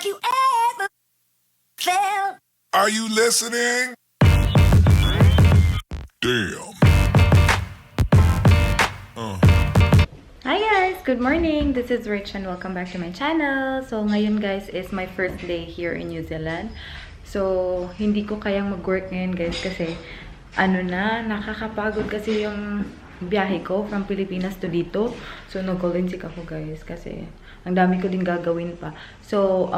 Have you ever felt? Are you listening? Damn. Hi guys! Good morning! This is Rich and welcome back to my channel. So ngayon guys is my first day here in New Zealand. So hindi ko kayang mag-work ngayon guys kasi nakakapagod kasi yung biyahe ko from Pilipinas to dito. So nag-golden sick ako guys kasi ang dami ko din gagawin pa. So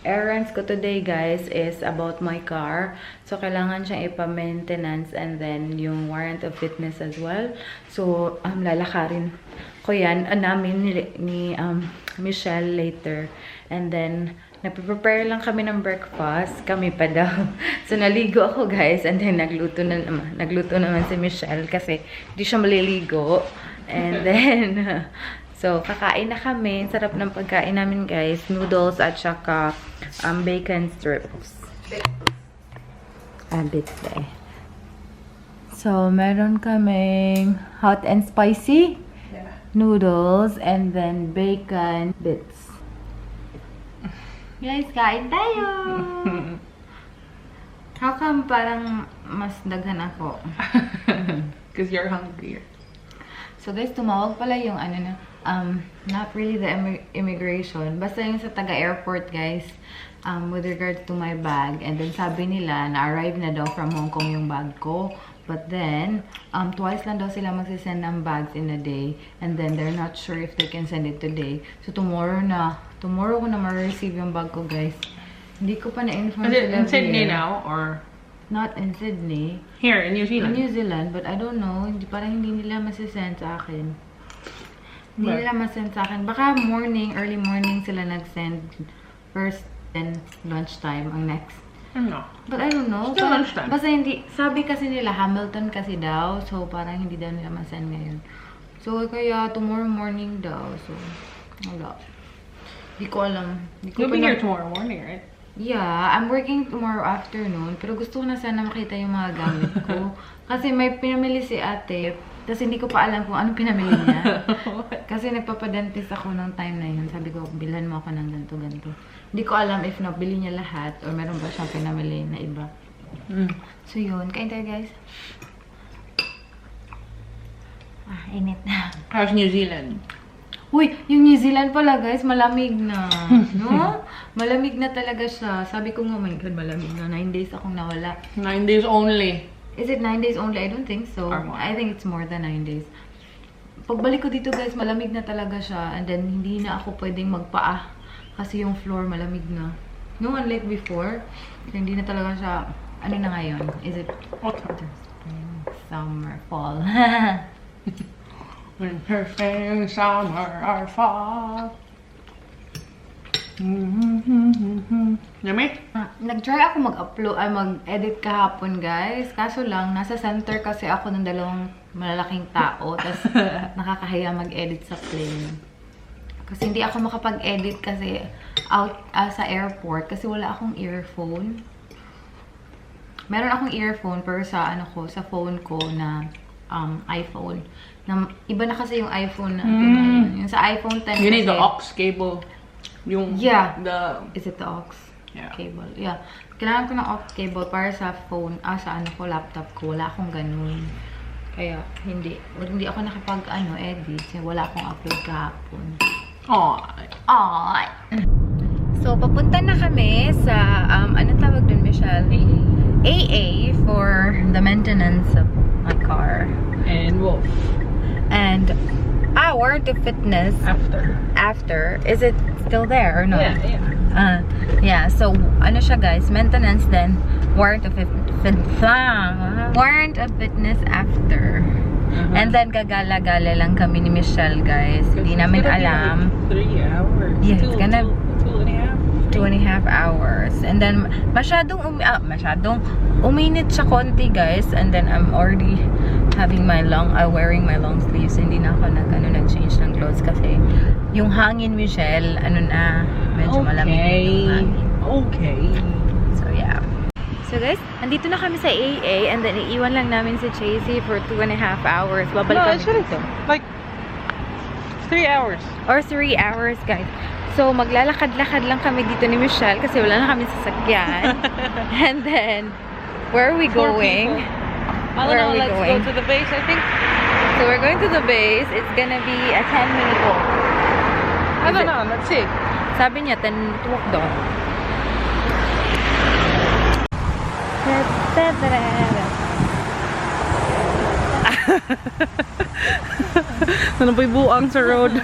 errands ko today guys is about my car. So kailangan siyang ipa-maintenance and then yung warrant of fitness as well. So lalakarin ko yan namin ni Michelle later. And then nagpe-prepare lang kami ng breakfast. Kami pa daw. So naligo ako guys and then nagluto naman si Michelle kasi hindi siya maliligo. And then so, kakain na kami. Sarap ng pagkain namin, guys. Noodles at saka bacon strips. Bits eh. So, meron kaming hot and spicy noodles and then bacon bits. Guys, kain tayo! How come parang mas daghan ako? Because you're hungry. So guys, tumawag pala yung not really the immigration. Basta yung sa taga-airport guys, with regards to my bag. And then sabi nila, na-arrive na daw from Hong Kong yung bag ko. But then, twice lang daw sila magsisend ng bags in a day. And then they're not sure if they can send it today. So tomorrow ko na ma-receive yung bag ko guys. Hindi ko pa na-inform Is it sila in Sydney here. now or? Not in Sydney. Here, in New Zealand? In New Zealand, but I don't know. Parang hindi nila masisend sa akin. Hindi nila masend sa akin. Baka early morning sila nag-send. First and lunchtime ang next. I don't know. But I don't know. Still lunchtime. Basta hindi, sabi kasi nila Hamilton kasi daw. So parang hindi daw nila masend ngayon. So kaya tomorrow morning daw. So wala. Hindi ko alam. You'll be here tomorrow morning, right? Yeah, I'm working tomorrow afternoon. Pero gusto ko na sana makita yung mga gamit ko. Kasi may pinamili si ate. Tapos hindi ko pa alam kung anong pinamili niya. Kasi nagpapadentist ako ng time na yun. Sabi ko, bilhan mo ako ng ganito. Hindi ko alam if nabili niya lahat or meron ba siyang pinamili na iba. So yun, kain tayo guys. Init na. How's New Zealand? Uy, yung New Zealand pala guys, malamig na. No? Malamig na talaga siya. Sabi ko nga, oh my God, malamig na. 9 days akong nawala. 9 days only. Is it 9 days only? I don't think so. I think it's more than 9 days. Pagbalik ko dito guys, malamig na talaga siya. And then, hindi na ako pwedeng magpaa. Kasi yung floor malamig na. No, unlike before, hindi na talaga siya, ano na ngayon? Is it Autumn? spring, summer, fall? Winter, spring, summer, or fall. Yummy? Nag-try ako mag-edit kahapon, guys. Kaso lang, nasa center kasi ako ng dalawang malalaking tao. Tapos, nakakahiya mag-edit sa plane. Kasi hindi ako makapag-edit kasi out sa airport. Kasi wala akong earphone. Meron akong earphone pero sa sa phone ko na iPhone. Iba na kasi yung iPhone natin. Yung sa iPhone 10 You need kasi, the aux cable. Is it the aux Yeah. cable? Yeah. Kailangan ko ng aux cable para sa phone, sa laptop ko. Wala akong ganun. Kaya, hindi ako nakapag-edit. Wala akong upload kahapon. Aww. So, papunta na kami sa, anong tawag dun, Michelle? AA for the maintenance of my car. And Wolf. And hour to fitness after. Is it still there or no? Yeah. So ano siya guys, maintenance then warrant of fitness after. And then gagala-gala lang kami ni Michelle guys. Hindi namin alam. 3 hours. Yeah, it's gonna 2.5 hours. And then masyadong uminit siya konti guys. And then I'm already having wearing my long sleeves. Hindi na ako nag-change ng clothes kasi yung hangin, Michelle, medyo malamig yung hangin. Okay. So yeah. So guys, andito na kami sa AA and then iiwan lang namin si Chasey for 2.5 hours. Babalik kami dito. Like 3 hours. Or 3 hours, guys. So, maglalakad-lakad lang kami dito ni Michelle kasi wala na kami sasakyan. And then, where are we going? I don't Where are know, we let's going? go to the base, I think. So, we're going to the base. It's gonna be a 10-minute walk. I don't know, let's see. Sabi niya, 10 minute walk daw. Ano ba'y buang sa road?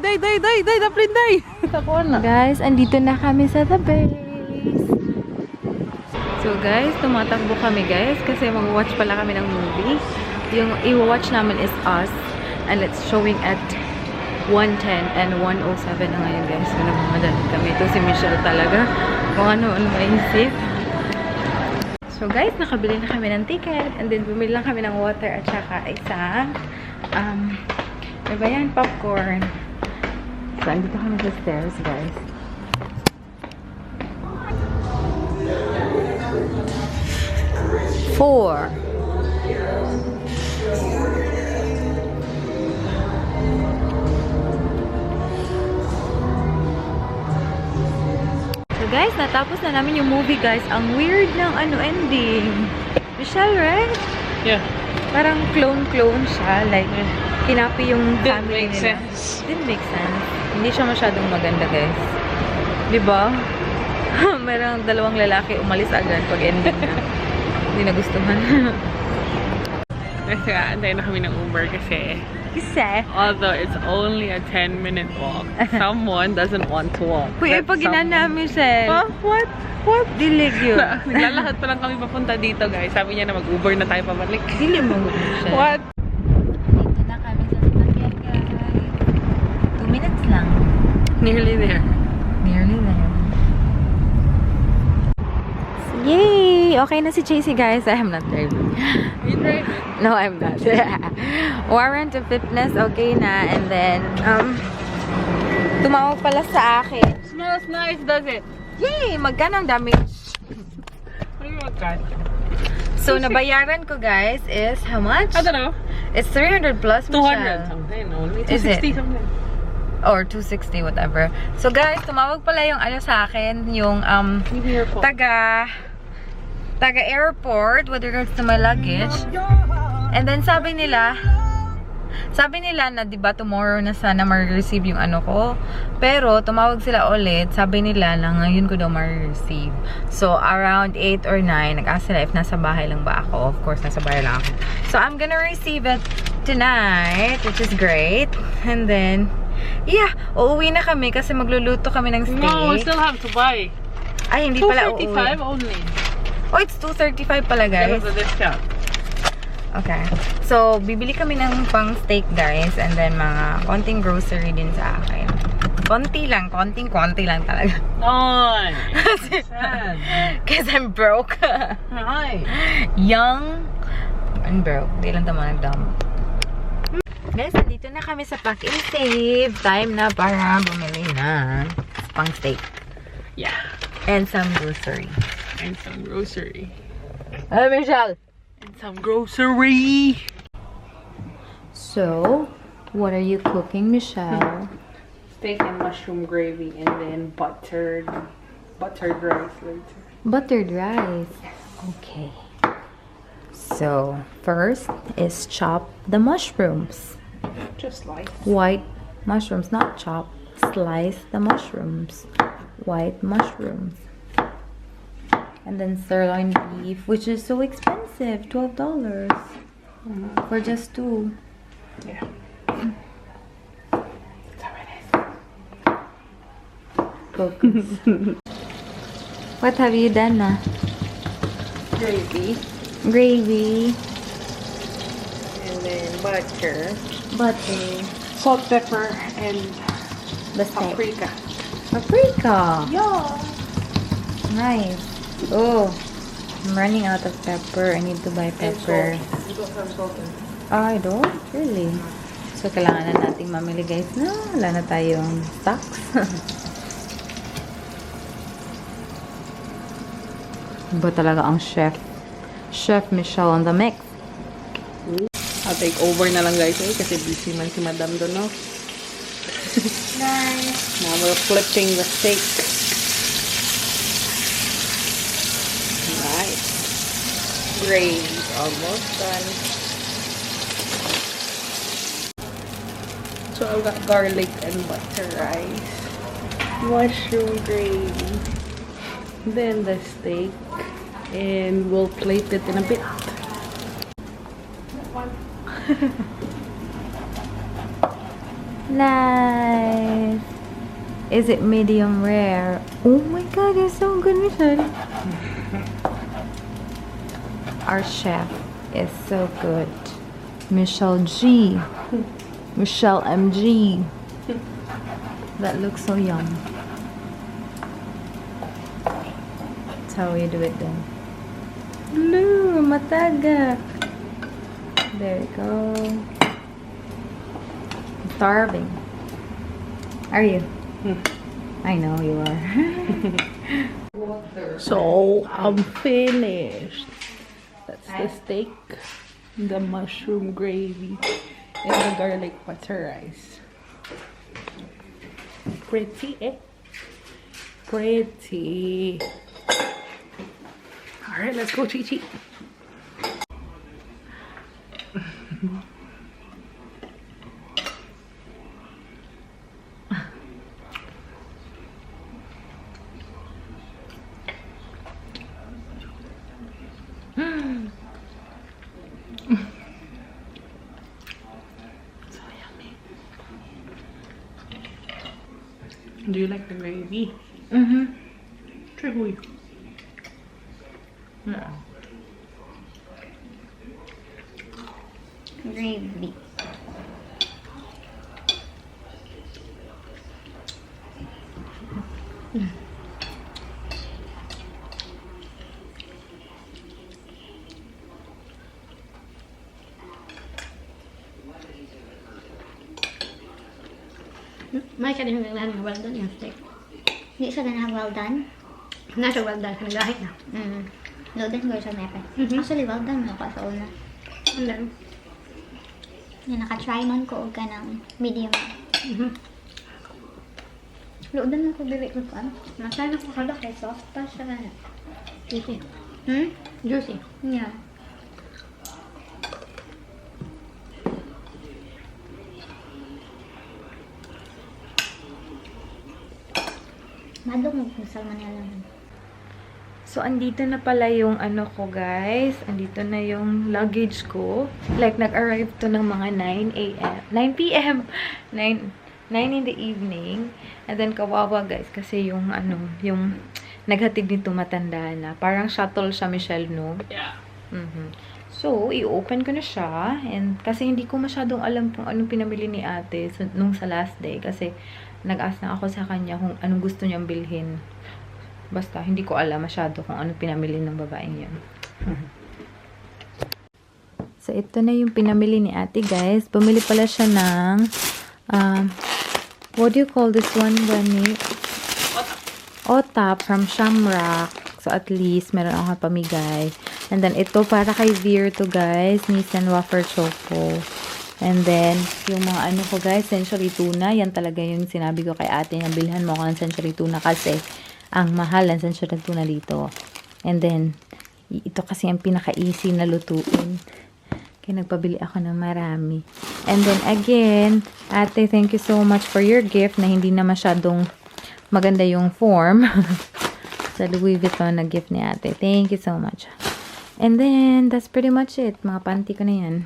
Day, daplin, day! Tapuan na. Guys, andito na kami sa the base. So guys, tumatakbo kami guys kasi mag-watch pala kami ng movie. Yung i-watch namin is Us and it's showing at 1:10 and 1:07 na ngayon guys. So nagmamadali kami. Ito si Michelle talaga. Kung ano-ano maisip. So guys, nakabili na kami ng ticket and then bumili lang kami ng water at saka isang ano ba yan? Popcorn. So, andito kami sa stairs, guys. Four. So guys, natapos na namin yung movie guys. Ang weird ng ending. Michelle, right? Yeah. Parang clone siya. Like, kinapi yung Didn't family make nila. sense. Didn't make sense. Hindi siya masyadong maganda, guys. Diba? Merong dalawang lalaki umalis agad pag ending na. Hindi nagustuhan. Kasi antayin na kami ng Uber kasi although it's only a 10-minute walk, someone doesn't want to walk. Kuya, That pag ginana, someone- Michelle. Huh? What? What? Dilig yun. Naglalakad pa lang kami papunta dito, guys. Sabi niya na mag-Uber na tayo pabalik. Dili mo, Michelle. What? Dito na kami sa sasakyan, guys. 2 minutes lang. Nearly there. Nearly there. Yay! Okay na si Chasey, guys. I am not driving. You drive it. No, I'm not. Warrant of fitness, okay na. And then, tumawag pala sa akin. Smells nice, does it? Yay! Magkano ang damage? What do you want, God? So, nabayaran ko, guys, is how much? I don't know. It's 300 plus, 200 Michelle. something. Only Is it? 260 something. Or 260, whatever. So, guys, tumawag pala yung sa akin, yung Give me your phone. taga-airport with regards to my luggage. And then, sabi nila na, diba, tomorrow na sana ma-receive yung ko. Pero, tumawag sila ulit. Sabi nila na ngayon ko daw ma-receive. So, around 8 or 9, nag-ask sila if nasa bahay lang ba ako. Of course, nasa bahay lang ako. So, I'm gonna receive it tonight, which is great. And then, yeah, uuwi na kami kasi magluluto kami ng steak. No, we still have to buy. Ay, hindi pala uuwi. 235 only. Oh, it's 235 pala, guys. Because of the discount. Okay. So, bibili kami ng pang steak, guys. And then, mga konting grocery din sa akin. Konti lang. Konting-konti lang talaga. Nice. Sad. Because I'm broke. Nice. Young and broke. Di lang tama nagdamo. Guys, nandito na kami sa Pack and Save. Time na para bumili na pang steak. Yeah. And some grocery. And some grocery. Hello, Michelle! And some grocery. So, what are you cooking, Michelle? Steak and mushroom gravy and then buttered rice later. Buttered rice. Okay. So, first is chop the mushrooms. Just like White mushrooms, not chop. Slice the mushrooms. White mushrooms. And then sirloin beef, which is so expensive, $12 for just 2. yeah. That's how it is. Focus. What have you done na? Gravy Gravy, and then butter, butter, salt, pepper, and the steak. paprika. Paprika. Yeah. Nice. Oh, I'm running out of pepper. I need to buy pepper. You don't have salt. I don't? Really? So, kailangan na nating mamili, guys, na wala na tayong stocks. Iba talaga ang chef. Chef Michelle on the mix. I'll take over na lang, guys, kasi busy man si Madam doon, no? Nice. Now we're flipping the steak. Nice. Gravy's almost done. So I've got garlic and butter rice, mushroom gravy, then the steak, and we'll plate it in a bit. Nice. Is it medium rare? Oh my god, it's so good, Michelle. Our chef is so good. Michelle G. Michelle MG. That looks so yum. That's how we do it then. Blue, mataga. There we go. I'm starving. Are you? I know you are. So I'm finished. That's the steak, the mushroom gravy, and the garlic butter rice. Pretty, eh? Pretty. Alright, let's go, Chi-Chi. So yummy. Do you like the gravy? Mm-hmm. Truly. Yeah. Gravy. May siya din naglahan ng well done yung steak. Hindi siya ganang well done. Nasa well done, nagahit na. Loaded ko siya nepe. Actually, well done mo ko sa una. And then, yung naka-try man ko og ka ng medium. Loaded mo ko bili ko pa. Nasa na ko kada kay soft pa siya na. Juicy. Juicy. Yeah. Madong mo salman niya lang. So, andito na pala yung ano ko, guys. Andito na yung luggage ko. Like, nag-arrive to ng mga 9 a.m. 9 p.m. 9 in the evening. And then, kawawa, guys. Kasi yung, ano, yung naghatid nito matanda na. Parang shuttle siya, Michelle, no? Yeah. So, i-open ko na siya. And, kasi hindi ko masyadong alam kung anong pinamili ni ate nung sa last day. Kasi, nag-ask na ako sa kanya kung anong gusto niyang bilhin. Basta, hindi ko alam masyado kung anong pinamili ng babaeng yun. So, ito na yung pinamili ni ate, guys. Bumili pala siya ng, what do you call this one, Bunny? Otap from Shamrock. So, at least, meron akong pamigay. And then, ito, para kay Veer to, guys. Nissan Wafer Choco. And then, yung mga ano ko, guys, Century Tuna. Yan talaga yung sinabi ko kay ate na bilhan mo ako ng Century Tuna kasi ang mahal ng Century Tuna dito. And then, ito kasi yung pinaka-easy na lutuin. Kaya nagpabili ako ng marami. And then, again, ate, thank you so much for your gift na hindi na masyadong maganda yung form. Sa Louis Vuitton na gift ni ate. Thank you so much. And then, that's pretty much it. Mga panty ko na yan.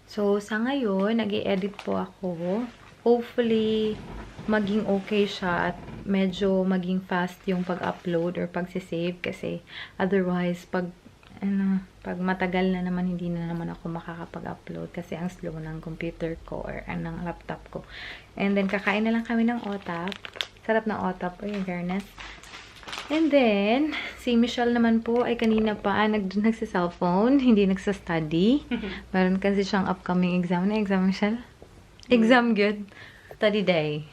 So, sa ngayon, nag-i-edit po ako. Hopefully, maging okay siya at medyo maging fast yung pag-upload or pag-save kasi otherwise, pag matagal na naman, hindi na naman ako makakapag-upload kasi ang slow ng computer ko or ng laptop ko. And then, kakain na lang kami ng otap. Sarap ng otap, in fairness. And then, si Michelle naman po ay kanina pa nagsa-cellphone, hindi nagsa-study. Meron kasi siyang upcoming exam. Na exam, Michelle? Exam, good. Study day.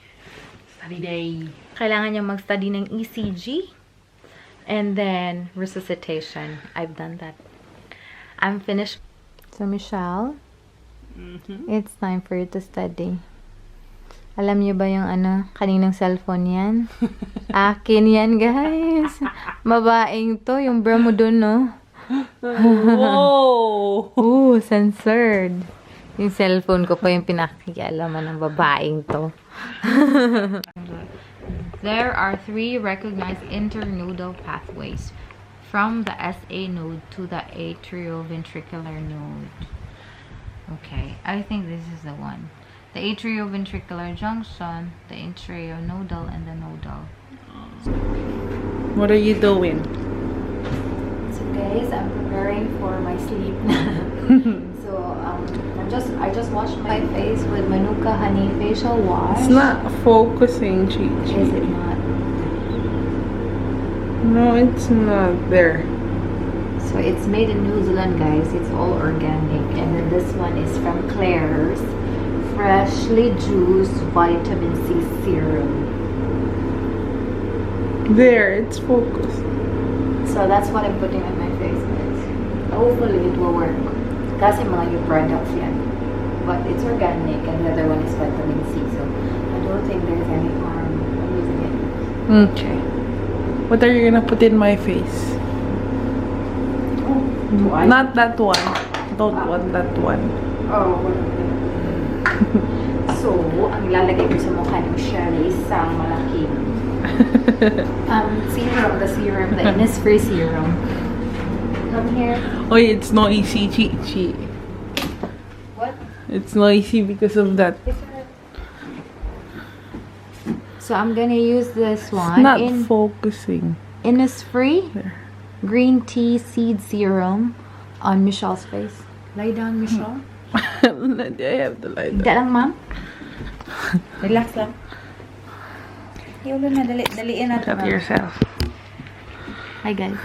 Study day. Kailangan niya mag-study ng ECG. And then, resuscitation. I've done that. I'm finished. So, Michelle, it's time for you to study. Alam niyo ba yung ano, kaninang cellphone yan? Akin yan, guys. Babaeng to, yung bra mo dun, no? Whoa! Ooh, censored. Yung cellphone ko pa yung pinakikialaman ng babaeng to. There are 3 recognized internodal pathways from the SA node to the atrioventricular node. Okay, I think this is the one. The atrioventricular junction, the intranodal, and the nodal. What are you doing? So guys, I'm preparing for my sleep. So I just washed my face with Manuka Honey Facial Wash. It's not focusing, Chi. Is it not? No, it's not there. So it's made in New Zealand, guys. It's all organic. And then this one is from Claire's Freshly Juiced Vitamin C Serum. There, it's focused. So that's what I'm putting on my face, guys. Hopefully it will work. Kasi mga new products yan. But it's organic and the other one is vitamin C. So I don't think there's any harm in using it. Okay. What are you gonna put in my face? Not that one. Don't want that one. Oh, so, ang ilalagay ko sa mukha ng Shelly is isang malaking serum, the Innisfree serum. Come here. Oh, it's noisy, Chi. What? It's noisy because of that. So I'm gonna use this It's one not in focusing. Innisfree There. green tea seed serum on Michelle's face. Lie down, Michelle. I have to lie down. Hindi lang, ma'am. Relax lang. Yulo na, daliin natin. Cut yourself. Hi, guys.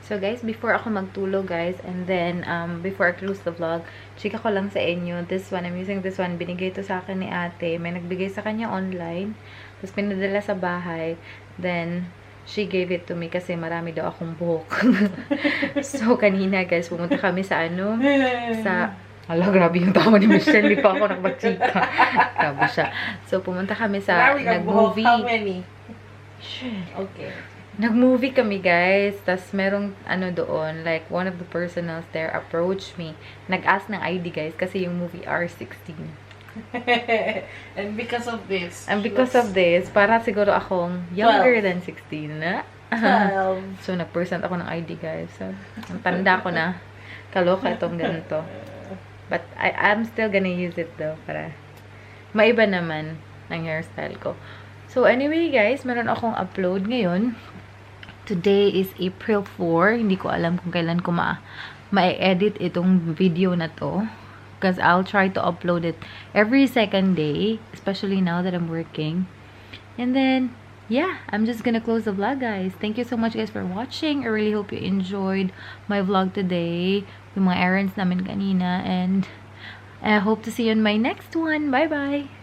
So, guys, before ako magtulog, guys, and then, before I close the vlog, chika ko lang sa inyo, this one, I'm using this one, binigay to sa akin ni ate, may nagbigay sa kanya online, tapos pinadala sa bahay, then, she gave it to me kasi marami daw akong buhok. So, kanina, guys, pumunta kami sa Hala, grabe yung tama ni Michelle. Hindi pa ako nakapag-chika. Grabe siya. So, pumunta kami sa nag-movie. How many? Okay. Nag-movie kami, guys. Tapos, merong doon, like, one of the personals there approached me. Nag-ask ng ID, guys, kasi yung movie R16. And because of this. And because of this, para siguro akong younger than 16 na. 12. So, nag-present ako ng ID, guys. So, ang tanda ko na. Kaloka itong ganito. But, I'm still gonna use it though. Para maiba naman ng hairstyle ko. So, anyway, guys, meron akong upload ngayon. Today is April 4. Hindi ko alam kung kailan ko ma-edit itong video na to. Because I'll try to upload it every second day. Especially now that I'm working. And then, yeah, I'm just gonna close the vlog, guys. Thank you so much, guys, for watching. I really hope you enjoyed my vlog today. Yung mga errands namin kanina. And I hope to see you in my next one. Bye-bye!